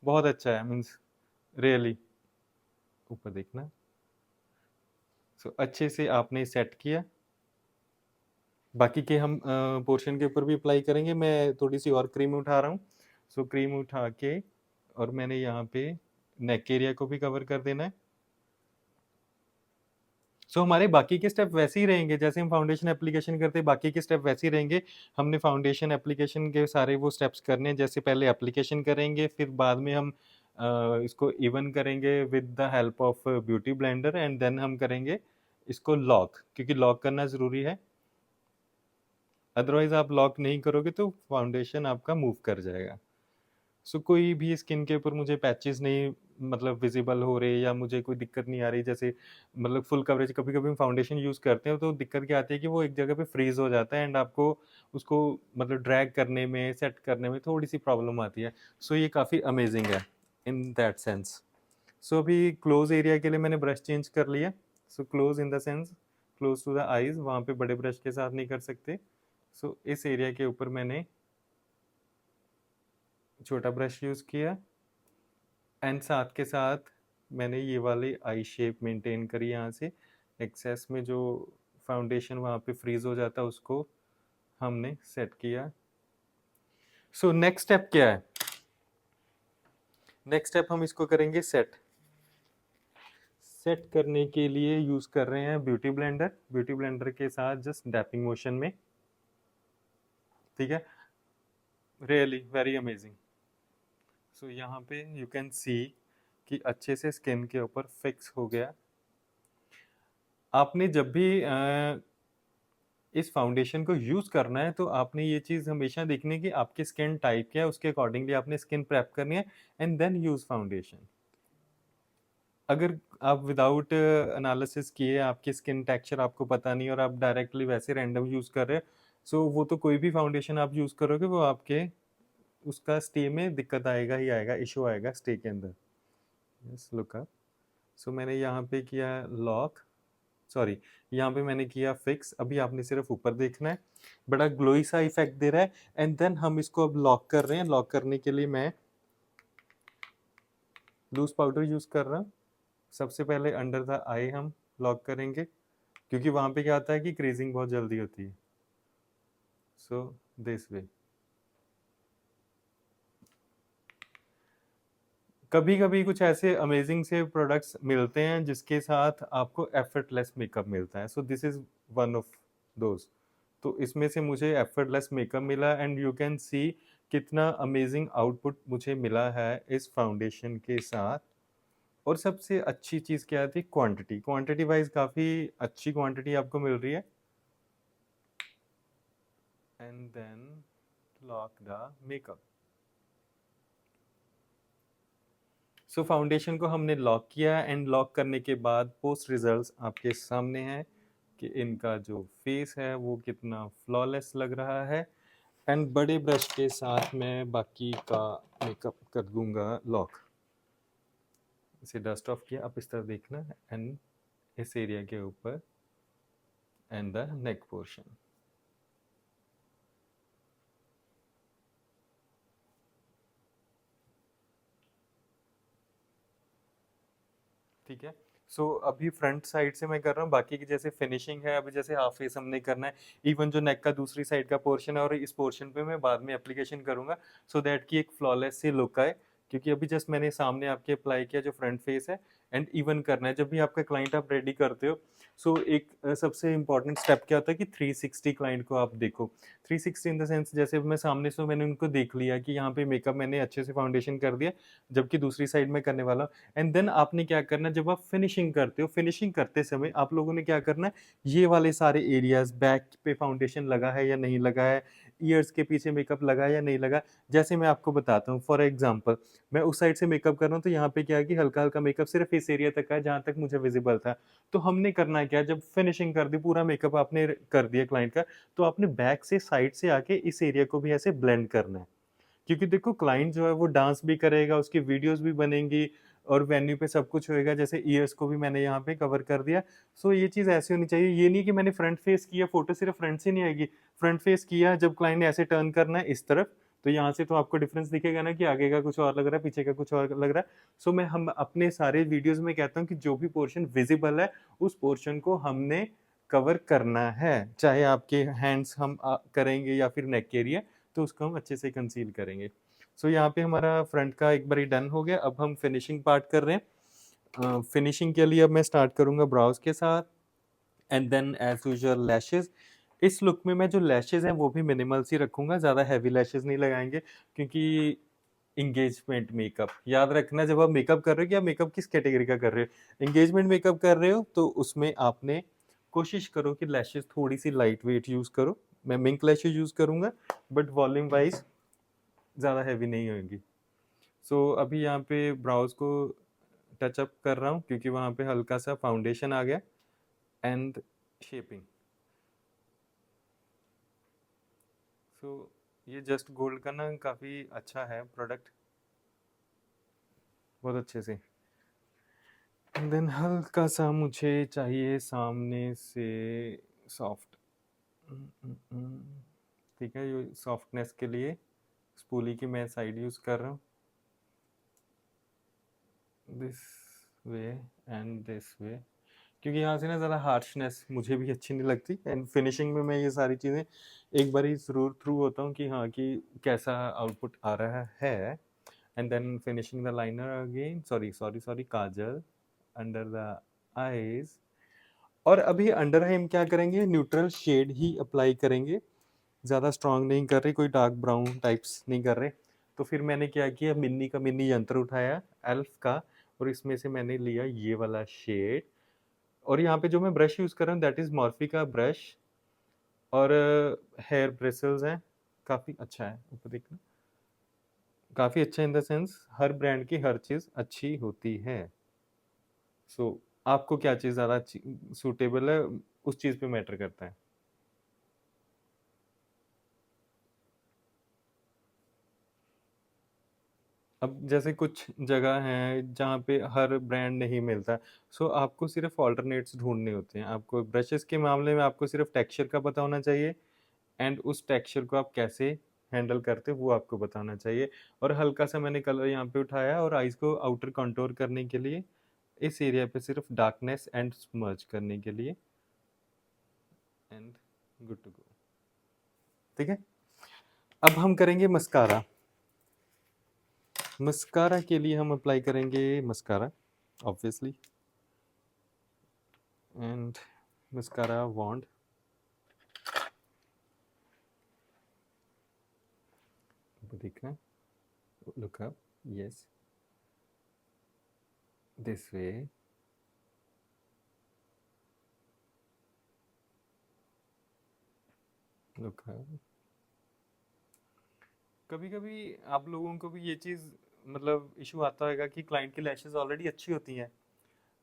बहुत अच्छा है, मीन्स रियली। ऊपर देखना। अच्छे से आपने सेट किया, बाकी के हम पोर्शन के ऊपर भी अप्लाई करेंगे। मैं थोड़ी सी और क्रीम उठा रहा हूँ। क्रीम उठा के, और मैंने यहाँ पे नेक एरिया को भी कवर कर देना है। हमारे बाकी के स्टेप वैसे ही रहेंगे, जैसे हम फाउंडेशन एप्लीकेशन करते हैं, बाकी के स्टेप वैसे ही रहेंगे। हमने फाउंडेशन एप्लीकेशन के सारे वो स्टेप्स करने हैं, जैसे पहले एप्लीकेशन करेंगे, फिर बाद में हम इसको इवन करेंगे with the help of beauty blender, and then हम करेंगे इसको लॉक, क्योंकि लॉक करना ज़रूरी है। अदरवाइज आप लॉक नहीं करोगे तो फाउंडेशन आपका मूव कर जाएगा। कोई भी स्किन के ऊपर मुझे पैचेस नहीं मतलब विजिबल हो रहे, या मुझे कोई दिक्कत नहीं आ रही, जैसे मतलब फुल कवरेज कभी कभी हम फाउंडेशन यूज़ करते हैं तो दिक्कत क्या आती है कि वो एक जगह पे फ्रीज हो जाता है, एंड आपको उसको मतलब ड्रैग करने में, सेट करने में थोड़ी सी प्रॉब्लम आती है। ये काफ़ी अमेजिंग है इन दैट सेंस। अभी क्लोज एरिया के लिए मैंने ब्रश चेंज कर लिया। Close in the sense close to the eyes, वहाँ पे बड़े ब्रश के साथ नहीं कर सकते। इस एरिया के ऊपर मैंने छोटा ब्रश यूज़ किया, एंड साथ के साथ मैंने ये वाली आई शेप मेंटेन करी। यहाँ से एक्सेस में जो फाउंडेशन वहाँ पे फ्रीज हो जाता है उसको हमने सेट किया। नेक्स्ट स्टेप क्या है, नेक्स्ट स्टेप हम इसको करेंगे सेट। सेट करने के लिए यूज कर रहे हैं ब्यूटी ब्लेंडर। ब्यूटी ब्लेंडर के साथ जस्ट डैपिंग मोशन में, ठीक है, रियली वेरी अमेजिंग। यहाँ पे यू कैन सी कि अच्छे से स्किन के ऊपर फिक्स हो गया। आपने जब भी इस फाउंडेशन को यूज़ करना है तो आपने ये चीज़ हमेशा देखनी है कि आपकी स्किन टाइप क्या है, उसके अकॉर्डिंगली आपने स्किन प्रेप करनी है, एंड देन यूज़ फाउंडेशन। अगर आप विदाउट एनालिसिस किए, आपकी स्किन टेक्सचर आपको पता नहीं, और आप डायरेक्टली वैसे रैंडम यूज़ कर रहे हैं, वो तो कोई भी फाउंडेशन आप यूज़ करोगे वो आपके उसका स्टे में दिक्कत आएगा ही आएगा, इशू आएगा स्टे के अंदर। Yes look up. मैंने यहाँ पे किया लॉक, सॉरी, यहाँ पे मैंने किया फिक्स। अभी आपने सिर्फ ऊपर देखना है, बड़ा ग्लोई सा इफेक्ट दे रहा है। एंड देन हम इसको अब लॉक कर रहे हैं। लॉक करने के लिए मैं लूज पाउडर यूज कर रहा हूँ। सबसे पहले अंडर द आई हम लॉक करेंगे, क्योंकि वहां पे क्या होता है कि क्रीजिंग बहुत जल्दी होती है। So this way. कभी कभी कुछ ऐसे अमेजिंग से प्रोडक्ट्स मिलते हैं जिसके साथ आपको एफर्टलेस मेकअप मिलता है। So this is one of those. तो इसमें से मुझे एफर्टलेस मेकअप मिला, एंड यू कैन सी कितना अमेजिंग आउटपुट मुझे मिला है इस फाउंडेशन के साथ। और सबसे अच्छी चीज़ क्या थी? क्वांटिटी। क्वांटिटी वाइज काफ़ी अच्छी क्वांटिटी आपको मिल रही है। And then lock the makeup. So foundation को हमने लॉक किया, एंड लॉक करने के बाद पोस्ट रिजल्ट्स आपके सामने हैं कि इनका जो फेस है वो कितना फ्लॉलेस लग रहा है। एंड बड़े ब्रश के साथ मैं बाकी का मेकअप कर दूंगा लॉक। इसे डस्ट ऑफ किया, आप इस तरह देखना, एंड इस एरिया के ऊपर एंड द नेक पोर्शन। ठीक है। सो अभी फ्रंट साइड से मैं कर रहा हूँ, बाकी की जैसे फिनिशिंग है, अभी जैसे हाफ फेस हमने करना है, इवन जो नेक का दूसरी साइड का पोर्शन है, और इस पोर्शन पे मैं बाद में एप्लीकेशन करूंगा, सो दैट की एक फ्लॉलेस सी लुक आए। क्योंकि अभी जस्ट मैंने सामने आपके अप्लाई किया जो फ्रंट फेस है, एंड इवन करना है। जब भी आपका क्लाइंट आप रेडी करते हो, सो एक सबसे इंपॉर्टेंट स्टेप क्या होता है कि 360 क्लाइंट को आप देखो। 360 इन द सेंस, जैसे मैं सामने से मैंने उनको देख लिया कि यहाँ पे मेकअप मैंने अच्छे से फाउंडेशन कर दिया, जबकि दूसरी साइड में करने वाला। एंड देन आपने क्या करना है, जब आप फिनिशिंग करते हो, फिनिशिंग करते समय आप लोगों ने क्या करना है, ये वाले सारे एरियाज, बैक पे फाउंडेशन लगा है या नहीं लगा है, ईयर्स के पीछे मेकअप लगा है या नहीं लगा। जैसे मैं आपको बताता हूँ, फॉर एग्जांपल मैं उस साइड से मेकअप कर रहा हूँ, तो यहाँ पे क्या है कि हल्का हल्का मेकअप सिर्फ इस एरिया तक है जहाँ तक मुझे विजिबल था। तो हमने करना है क्या, जब फिनिशिंग कर दी, पूरा मेकअप आपने कर दिया क्लाइंट का, तो आपने बैक से साइड से आके इस एरिया को भी ऐसे ब्लेंड करना है। क्योंकि देखो क्लाइंट जो है वो डांस भी करेगा, उसकी वीडियोस भी बनेंगी, और वेन्यू पे सब कुछ होएगा। जैसे ईयर्स को भी मैंने यहाँ पे कवर कर दिया। सो ये चीज़ ऐसी होनी चाहिए। ये नहीं कि मैंने फ्रंट फेस किया, फोटो सिर्फ फ्रंट से नहीं आएगी। फ्रंट फेस किया, जब क्लाइंट ने ऐसे टर्न करना है इस तरफ, तो यहाँ से तो आपको डिफरेंस दिखेगा ना कि आगे का कुछ और लग रहा है, पीछे का कुछ और लग रहा है। सो मैं हम अपने सारे वीडियोज में कहता हूँ कि जो भी पोर्शन विजिबल है, उस पोर्शन को हमने कवर करना है। चाहे आपके हैंड्स हम करेंगे या फिर नेक एरिया, तो उसको हम अच्छे से कंसील करेंगे। सो यहाँ पे हमारा फ्रंट का एक बारी डन हो गया। अब हम फिनिशिंग पार्ट कर रहे हैं। फिनिशिंग के लिए अब मैं स्टार्ट करूंगा ब्राउज के साथ, and then as usual lashes. इस लुक में मैं जो लैशेज हैं वो भी मिनिमल सी रखूंगा, ज़्यादा हैवी लैशेज नहीं लगाएंगे, क्योंकि इंगेजमेंट मेकअप, याद रखना जब आप मेकअप कर रहे हो कि आप मेकअप किस कैटेगरी का कर रहे हो। इंगेजमेंट मेकअप कर रहे हो तो उसमें आपने कोशिश करो कि लैशेज थोड़ी सी लाइट वेट यूज़ करो। मैं मिंक लैशेज यूज़ करूंगा, बट वॉल्यूम वाइज ज़्यादा हैवी नहीं होगी। सो अभी यहाँ पे ब्राउज को टच अप कर रहा हूँ, क्योंकि वहाँ पे हल्का सा फाउंडेशन आ गया, एंड शेपिंग। सो ये जस्ट गोल्ड का ना काफ़ी अच्छा है प्रोडक्ट, बहुत अच्छे से। देन हल्का सा मुझे चाहिए सामने से सॉफ्ट। ठीक है, ये सॉफ्टनेस के लिए स्पूली की मैं साइड यूज़ कर रहा हूँ, this way and this way, क्योंकि यहाँ से ना ज़्यादा हार्शनेस मुझे भी अच्छी नहीं लगती। एंड फिनिशिंग में मैं ये सारी चीज़ें एक बार ही ज़रूर थ्रू होता हूँ कि हाँ कि कैसा आउटपुट आ रहा है। And then finishing the liner again, sorry sorry sorry, kajal under the eyes. और अभी अंडर आई हम क्या करेंगे, न्यूट्रल शेड ही अप्लाई करेंगे, ज़्यादा स्ट्रॉन्ग नहीं कर रहे, कोई डार्क ब्राउन टाइप्स नहीं कर रहे। तो फिर मैंने क्या किया, मिन्नी का मिन्नी यंत्र उठाया एल्फ का, और इसमें से मैंने लिया ये वाला शेड। और यहाँ पे जो मैं ब्रश यूज़ कर रहा हूँ दैट इज़ मॉर्फी का ब्रश, और हेयर ब्रिसल्स हैं, काफ़ी अच्छा है, ऊपर देखना, काफ़ी अच्छा इन द सेंस हर ब्रांड की हर चीज़ अच्छी होती है। सो आपको क्या चीज़ ज़्यादा सूटेबल है, उस चीज़ पे मैटर करता है। अब जैसे कुछ जगह हैं जहाँ पे हर ब्रांड नहीं मिलता, सो आपको सिर्फ ऑल्टरनेट्स ढूंढने होते हैं। आपको ब्रशेस के मामले में आपको सिर्फ टेक्सचर का पता होना चाहिए, एंड उस टेक्सचर को आप कैसे हैंडल करते हो वो आपको बताना चाहिए। और हल्का सा मैंने कलर यहाँ पे उठाया और आईज को आउटर कंटूर करने के लिए इस एरिया पे सिर्फ डार्कनेस एंड स्मर्ज करने के लिए, एंड गुड टू गो। ठीक है, अब हम करेंगे मस्कारा। मस्कारा के लिए हम अप्लाई करेंगे मस्कारा ऑब्वियसली, एंड मस्कारा वॉन्ड। देखना, look up, yes, this way, look up। कभी कभी आप लोगों को भी ये चीज़ मतलब इशू आता होगा कि क्लाइंट की लैशेस ऑलरेडी अच्छी होती हैं,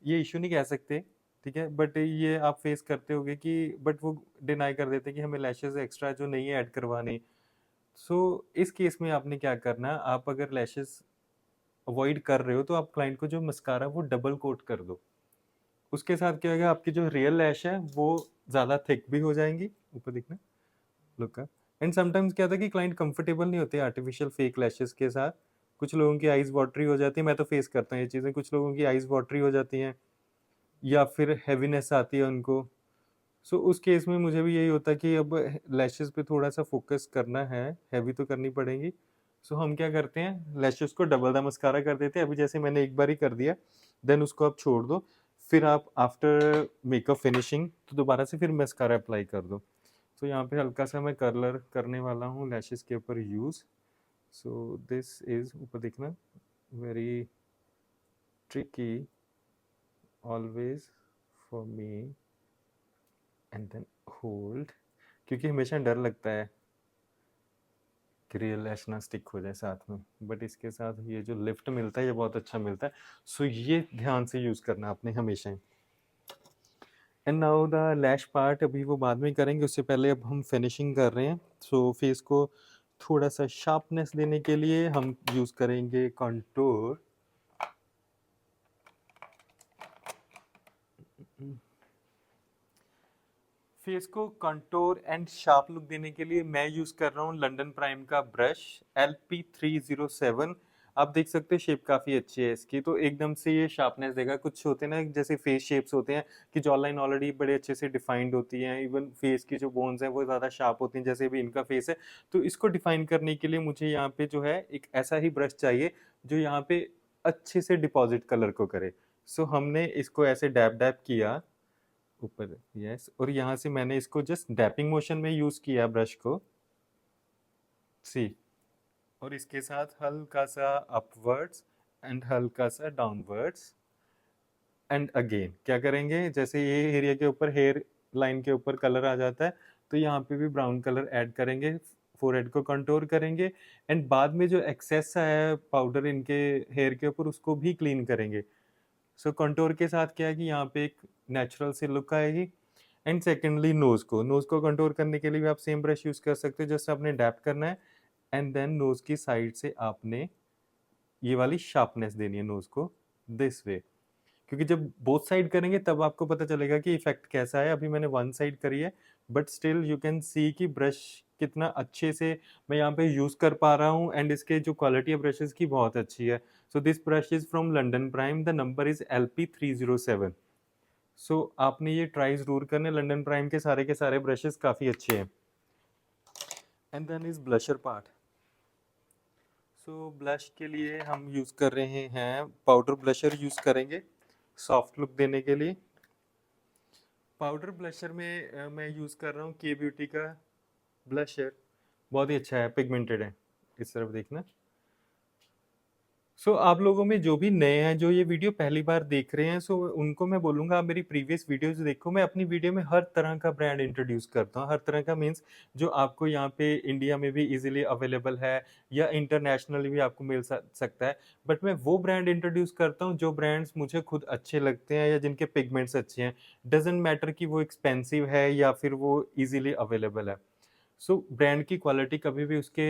ये इशू नहीं कह सकते, ठीक है, बट ये आप फेस करते होगे कि बट वो डिनाई कर देते हैं कि हमें लैशेस एक्स्ट्रा जो नहीं है ऐड करवानी। सो इस केस में आपने क्या करना, आप अगर लैशेस अवॉइड कर रहे हो तो आप क्लाइंट को जो मस्कारा वो डबल कोट कर दो। उसके साथ क्या होगा, आपकी जो रियल लैश है वो ज़्यादा थिक भी हो जाएंगी। ऊपर दिखना, लुक अप। एंड समटाइम्स क्या होता है कि क्लाइंट कंफर्टेबल नहीं होते आर्टिफिशियल फेक लैशेस के साथ। कुछ लोगों की आईज वाटरी हो जाती है, मैं तो फेस करता हूँ ये चीज़ें, कुछ लोगों की आईज वाटरी हो जाती हैं या फिर हैवीनेस आती है उनको। सो उस केस में मुझे भी यही होता है कि अब लैशेस पे थोड़ा सा फोकस करना है, हैवी तो करनी पड़ेंगी। सो हम क्या करते हैं, लैशेस को डबल द मस्कारा कर देते हैं। अभी जैसे मैंने एक बार ही कर दिया, देन उसको आप छोड़ दो, फिर आप आफ्टर मेकअप फिनिशिंग तो दोबारा से फिर मस्कारा अप्लाई कर दो। तो यहाँ पे हल्का सा मैं कलर करने वाला हूँ लैशेस के ऊपर यूज़। सो दिस इज, ऊपर देखना, very tricky always for me, and then hold, क्योंकि हमेशा डर लगता है कि रियल लैश ना स्टिक हो जाए साथ में, बट इसके साथ ये जो लिफ्ट मिलता है ये बहुत अच्छा मिलता है। सो ये ध्यान से यूज़ करना आपने हमेशा ही। And now the lash part अभी वो बाद में करेंगे, उससे पहले अब हम फिनिशिंग कर रहे हैं। सो फेस को थोड़ा सा शार्पनेस देने के लिए हम यूज़ करेंगे कंटूर। फेस को कंटूर एंड शार्प लुक देने के लिए मैं यूज कर रहा हूँ लंडन प्राइम का ब्रश LP307। आप देख सकते हैं शेप काफी अच्छी है इसकी, तो एकदम से ये शार्पनेस देगा। कुछ होते हैं ना जैसे फेस शेप्स होते हैं कि जॉ लाइन ऑलरेडी बड़े अच्छे से डिफाइंड होती है, इवन फेस की जो बोन्स हैं वो ज्यादा शार्प होती हैं, जैसे भी इनका फेस है। तो इसको डिफाइन करने के लिए मुझे यहाँ पे जो है एक ऐसा ही ब्रश चाहिए जो यहाँ पे अच्छे से डिपॉजिट कलर को करे। सो हमने इसको ऐसे डैप डैप किया ऊपर, यस, और यहाँ से मैंने इसको जस्ट डैपिंग मोशन में यूज किया ब्रश को, सी, और इसके साथ हल्का सा अपवर्ड्स एंड हल्का सा डाउनवर्ड्स। एंड अगेन क्या करेंगे, जैसे ये एरिया के ऊपर हेयर लाइन के ऊपर कलर आ जाता है तो यहाँ पे भी ब्राउन कलर ऐड करेंगे, फोरहेड को कंटूर करेंगे, एंड बाद में जो एक्सेस है पाउडर इनके हेयर के ऊपर उसको भी क्लीन करेंगे। सो कंटूर के साथ क्या है कि यहाँ पे एक नेचुरल सी लुक आएगी। एंड सेकेंडली नोज को कंटूर करने के लिए भी आप सेम ब्रश यूज कर सकते हो, जस्ट आपने डैप करना है एंड देन नोज की साइड से आपने ये वाली शार्पनेस देनी है नोज को, दिस वे। क्योंकि जब बोथ साइड करेंगे तब आपको पता चलेगा कि इफेक्ट कैसा है। अभी मैंने वन साइड करी है but still you can see कि ब्रश कितना अच्छे से मैं यहाँ पे यूज कर पा रहा हूँ, एंड इसके जो क्वालिटी है ब्रशेस की बहुत अच्छी है। So this brush is from London prime, the number is LP307। सो आपने ये ट्राई जरूर करने, लंडन प्राइम के सारे ब्रशेस काफ़ी अच्छे हैं। And then is blusher part. So blush के लिए हम यूज़ कर रहे हैं पाउडर ब्लशर यूज़ करेंगे सॉफ्ट लुक देने के लिए। पाउडर ब्लशर में मैं यूज़ कर रहा हूँ के ब्यूटी का ब्लशर, बहुत ही अच्छा है, पिगमेंटेड है, इस तरफ देखना। सो आप लोगों में जो भी नए हैं जो ये वीडियो पहली बार देख रहे हैं, सो उनको मैं बोलूँगा आप मेरी प्रीवियस वीडियोस देखो। मैं अपनी वीडियो में हर तरह का ब्रांड इंट्रोड्यूस करता हूँ, हर तरह का मीन्स जो आपको यहाँ पे इंडिया में भी इजीली अवेलेबल है या इंटरनेशनली भी आपको मिल सकता है। बट मैं वो ब्रांड इंट्रोड्यूस करता हूँ जो ब्रांड्स मुझे खुद अच्छे लगते हैं या जिनके पिगमेंट्स अच्छे हैं। डजेंट मैटर कि वो एक्सपेंसिव है या फिर वो ईजिली अवेलेबल है। सो ब्रांड की क्वालिटी कभी भी उसके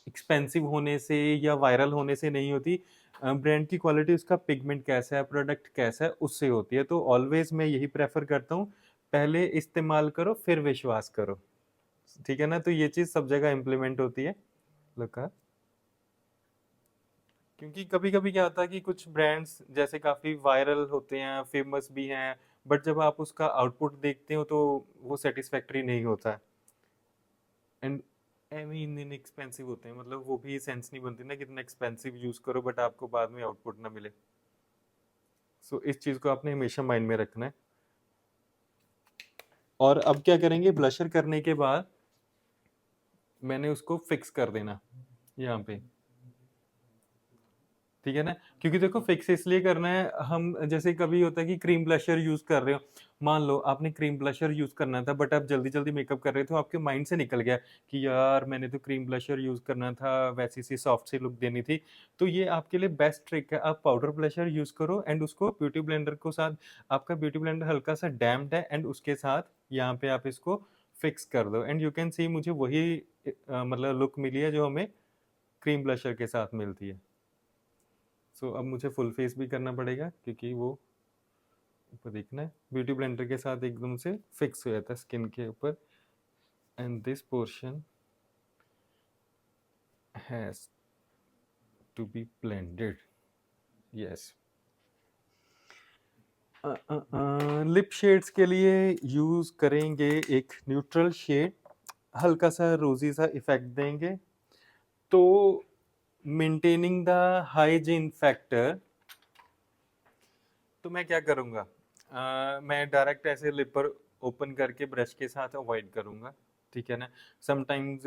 एक्सपेंसिव होने से या वायरल होने से नहीं होती। ब्रांड की क्वालिटी उसका पिगमेंट कैसा है, प्रोडक्ट कैसा है, उससे होती है। तो ऑलवेज मैं यही प्रेफर करता हूँ, पहले इस्तेमाल करो फिर विश्वास करो। ठीक है ना? तो ये चीज़ सब जगह इम्प्लीमेंट होती है। लुक, क्योंकि कभी कभी क्या होता है कि कुछ ब्रांड्स जैसे काफ़ी वायरल होते हैं, फेमस भी हैं, बट जब आप उसका आउटपुट देखते हो तो वो सेटिस्फैक्टरी नहीं होता है। एंड एवी इन एक्सपेंसिव होते हैं, मतलब वो भी सेंस नहीं बनती ना कि इतना एक्सपेंसिव यूज करो बट आपको बाद में आउटपुट ना मिले। सो इस चीज को आपने हमेशा माइंड में रखना है। और अब क्या करेंगे, ब्लशर करने के बाद मैंने उसको फिक्स कर देना यहाँ पे। ठीक है ना? क्योंकि देखो फिक्स इसलिए करना है, हम जैसे कभी होता है कि क्रीम ब्लशर यूज कर रहे हो, मान लो आपने क्रीम ब्लशर यूज करना था बट आप जल्दी जल्दी मेकअप कर रहे थे, आपके माइंड से निकल गया कि यार मैंने तो क्रीम ब्लशर यूज करना था, वैसी सी सॉफ्ट सी लुक देनी थी। तो ये आपके लिए बेस्ट ट्रिक है, आप पाउडर ब्लशर यूज करो एंड उसको ब्यूटी ब्लेंडर को साथ, आपका ब्यूटी ब्लेंडर हल्का सा डैम्प्ड है एंड उसके साथ यहाँ पे आप इसको फिक्स कर दो एंड यू कैन सी मुझे वही मतलब लुक मिली है जो हमें क्रीम ब्लशर के साथ मिलती है। सो अब मुझे फुल फेस भी करना पड़ेगा क्योंकि वो ऊपर देखना है, ब्यूटी ब्लेंडर के साथ एकदम से फिक्स हो जाता है स्किन के ऊपर। And this portion has to be blended. Yes. Lip shades के लिए यूज करेंगे एक न्यूट्रल शेड, हल्का सा रोजी सा इफेक्ट देंगे। तो मेंटेनिंग द हाइजीन फैक्टर, तो मैं क्या करूँगा, मैं डायरेक्ट ऐसे लिप पर ओपन करके ब्रश के साथ अवॉइड करूँगा। ठीक है ना? समटाइम्स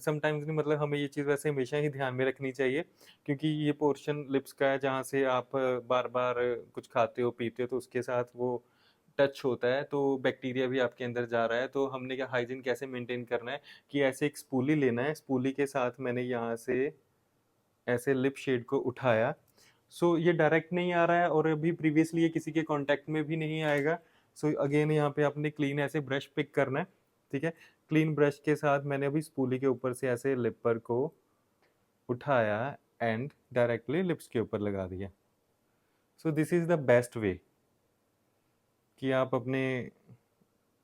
समटाइम्स नहीं, मतलब हमें ये चीज़ वैसे हमेशा ही ध्यान में रखनी चाहिए क्योंकि ये पोर्शन लिप्स का है जहाँ से आप बार बार कुछ खाते हो पीते हो तो उसके साथ वो टच होता है, तो बैक्टीरिया भी आपके अंदर जा रहा है। तो हमने क्या हाइजीन कैसे मेंटेन करना है कि ऐसे एक स्पूली लेना है, स्पूली के साथ मैंने यहाँ से ऐसे लिप शेड को उठाया। सो ये डायरेक्ट नहीं आ रहा है और अभी प्रीवियसली ये किसी के कांटेक्ट में भी नहीं आएगा। सो अगेन यहाँ पे आपने क्लीन ऐसे ब्रश पिक करना है। ठीक है? क्लीन ब्रश के साथ मैंने अभी स्पूली के ऊपर से ऐसे लिपर को उठाया एंड डायरेक्टली लिप्स के ऊपर लगा दिया। So this is the best way कि आप अपने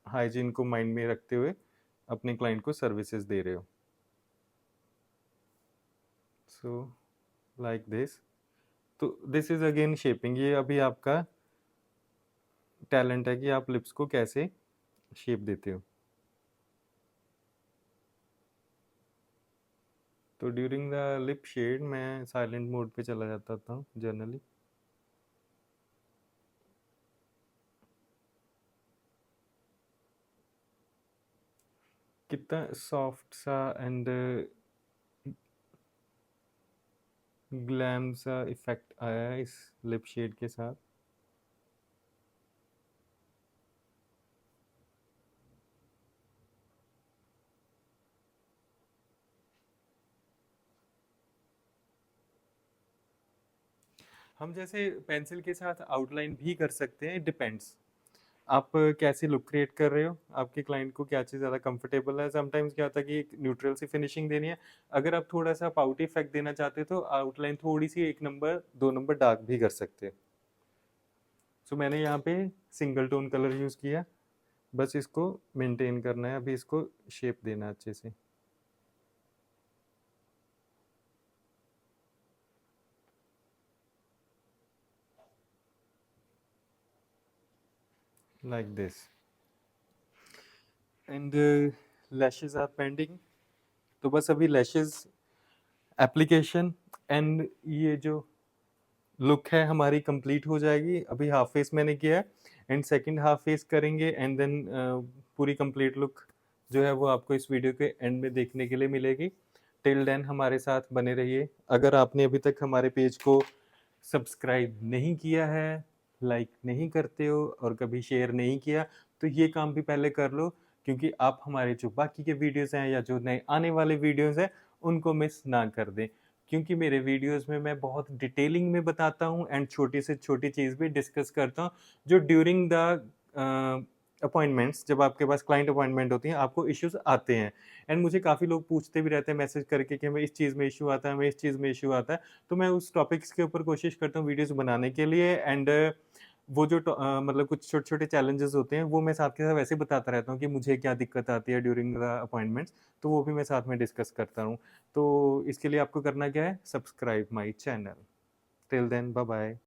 हाइजीन को माइंड में रखते हुए अपने क्लाइंट को सर्विसेज दे रहे हो। So like this. तो दिस इज अगेन शेपिंग, ये अभी आपका टैलेंट है कि आप लिप्स को कैसे शेप देते हो। तो ड्यूरिंग द लिप शेड मैं साइलेंट मोड पे चला जाता था जनरली। कितना सॉफ्ट सा एंड ग्लैम सा इफेक्ट आया है इस लिप शेड के साथ। हम जैसे पेंसिल के साथ आउटलाइन भी कर सकते हैं, डिपेंड्स आप कैसे लुक क्रिएट कर रहे हो, आपके क्लाइंट को क्या चीज़ ज़्यादा कंफर्टेबल है। समटाइम्स क्या होता है कि एक न्यूट्रल सी फिनिशिंग देनी है, अगर आप थोड़ा सा पाउटी इफेक्ट देना चाहते हो तो आउटलाइन थोड़ी सी 1 नंबर 2 नंबर डार्क भी कर सकते हो। सो मैंने यहाँ पे सिंगल टोन कलर यूज़ किया, बस इसको मेंटेन करना है, अभी इसको शेप देना है अच्छे से। Like this and lashes are pending. तो बस अभी लैशेस एप्लीकेशन एंड ये जो लुक है हमारी कंप्लीट हो जाएगी। अभी हाफ फेस मैंने किया है एंड सेकंड हाफ फेस करेंगे एंड देन पूरी कंप्लीट लुक जो है वो आपको इस वीडियो के एंड में देखने के लिए मिलेगी। टिल देन हमारे साथ बने रहिए। अगर आपने अभी तक हमारे पेज को सब्सक्राइब नहीं किया है, लाइक नहीं करते हो और कभी शेयर नहीं किया, तो ये काम भी पहले कर लो क्योंकि आप हमारे जो बाकी के वीडियोस हैं या जो नए आने वाले वीडियोस हैं उनको मिस ना कर दें। क्योंकि मेरे वीडियोस में मैं बहुत डिटेलिंग में बताता हूँ एंड छोटी से छोटी चीज़ भी डिस्कस करता हूँ जो ड्यूरिंग द अपॉइंटमेंट्स, जब आपके पास क्लाइंट अपॉइंटमेंट होती हैं, आपको इश्यूज़ आते हैं। एंड मुझे काफ़ी लोग पूछते भी रहते हैं मैसेज करके कि हमें इस चीज़ में इश्यू आता है, हमें इस चीज़ में इश्यू आता है। तो मैं उस टॉपिक्स के ऊपर कोशिश करता हूँ वीडियोज़ बनाने के लिए। एंड वो जो मतलब कुछ छोटे-छोटे चैलेंजेज़ होते हैं, वो मैं साथ के साथ वैसे बताता रहता हूँ कि मुझे क्या दिक्कत आती है ड्यूरिंग द अपॉइंटमेंट्स, तो वो भी मैं साथ में डिस्कस करता हूँ। तो इसके लिए आपको करना क्या है? Subscribe my channel. Till then bye bye.